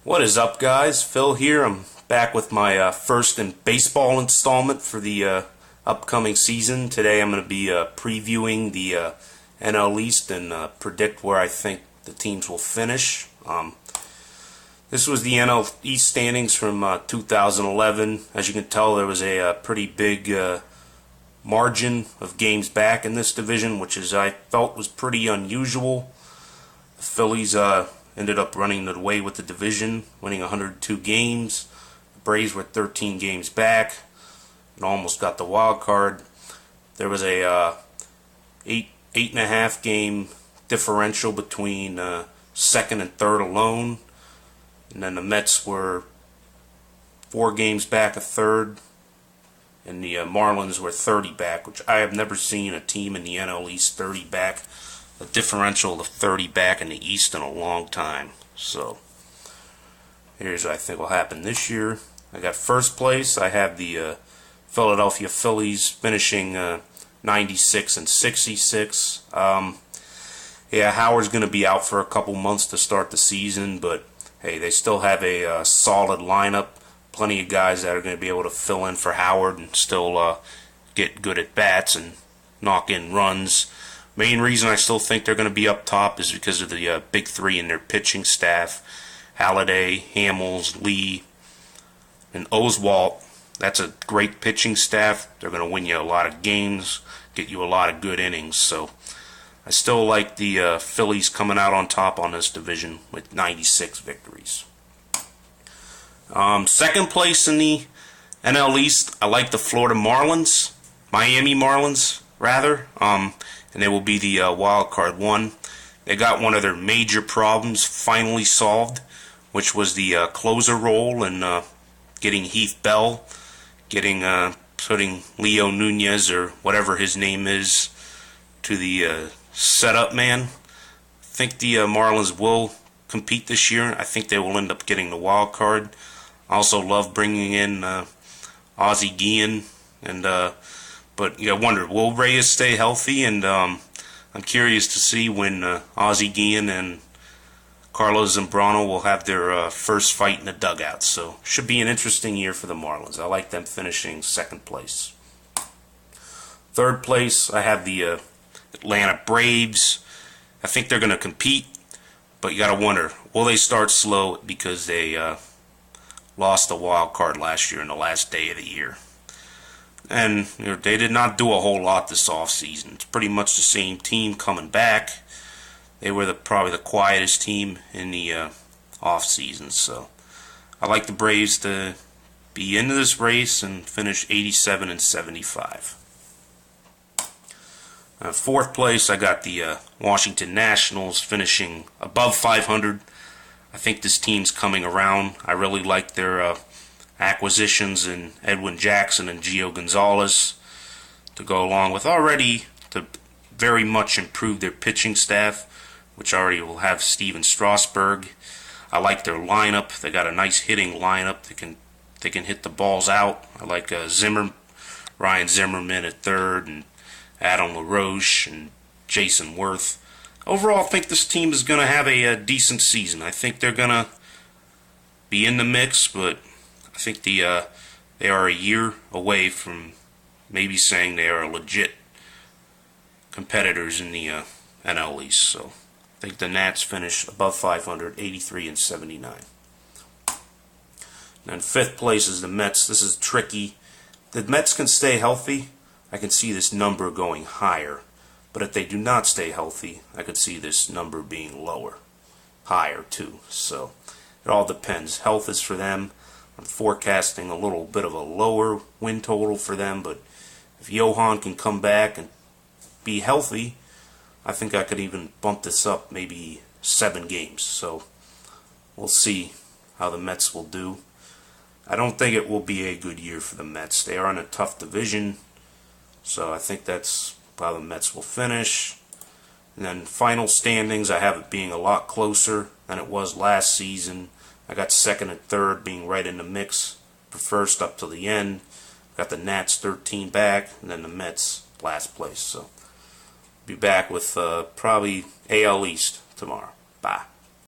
What is up, guys? Phil here. I'm back with my first in baseball installment for the upcoming season. Today I'm going to be previewing the NL East and predict where I think the teams will finish. This was the NL East standings from 2011. As you can tell, there was a pretty big margin of games back in this division, which I felt was pretty unusual. The Phillies ended up running away with the division, winning 102 games. The Braves were 13 games back and almost got the wild card. There was a 8.5 game differential between second and third alone, and then the Mets were 4 games back of third, and the Marlins were 30 back, which I have never seen a team in the NL East 30 back. A differential of 30 back in the East in a long time. So here's what I think will happen this year. I got first place. I have the Philadelphia Phillies finishing 96 and 66. Yeah, Howard's going to be out for a couple months to start the season, but hey, they still have a solid lineup. Plenty of guys that are going to be able to fill in for Howard and still get good at bats and knock in runs. Main reason I still think they're going to be up top is because of the big three in their pitching staff. Halladay, Hamels, Lee, and Oswalt. That's a great pitching staff. They're going to win you a lot of games, get you a lot of good innings. So I still like the Phillies coming out on top on this division with 96 victories. Second place in the NL East, I like the Florida Marlins, Miami Marlins rather. And they will be the wild card one. They got one of their major problems finally solved, which was the closer role and getting Heath Bell, putting Leo Nunez or whatever his name is to the setup man. I think the Marlins will compete this year. I think they will end up getting the wild card. I also love bringing in Ozzie Guillen and. But I wonder, will Reyes stay healthy? And I'm curious to see when Ozzie Guillen and Carlos Zambrano will have their first fight in the dugout. So should be an interesting year for the Marlins. I like them finishing second place. Third place, I have the Atlanta Braves. I think they're going to compete, but you got to wonder, will they start slow because they lost the wild card last year in the last day of the year? And they did not do a whole lot this offseason. It's pretty much the same team coming back. They were probably the quietest team in the offseason. So I like the Braves to be into this race and finish 87 and 75. Fourth place, I got the Washington Nationals finishing above 500. I think this team's coming around. I really like their acquisitions in Edwin Jackson and Gio Gonzalez to go along with already to very much improve their pitching staff, which already will have Steven Strasburg. I like their lineup. They got a nice hitting lineup. They can hit the balls out. I like Ryan Zimmerman at third and Adam LaRoche and Jason Worth. Overall, I think this team is going to have a decent season. I think they're going to be in the mix, but I think they are a year away from maybe saying they are legit competitors in the NL East. So I think the Nats finish above 500, 83 and 79. And then fifth place is the Mets. This is tricky. The Mets can stay healthy. I can see this number going higher. But if they do not stay healthy, I could see this number being lower, higher too. So it all depends. Health is for them. I'm forecasting a little bit of a lower win total for them, but if Johan can come back and be healthy, I think I could even bump this up maybe 7 games. So we'll see how the Mets will do. I don't think it will be a good year for the Mets. They are in a tough division, so I think that's how the Mets will finish. And then final standings, I have it being a lot closer than it was last season. I got second and third being right in the mix for first up to the end. Got the Nats 13 back, and then the Mets last place. So be back with probably AL East tomorrow. Bye.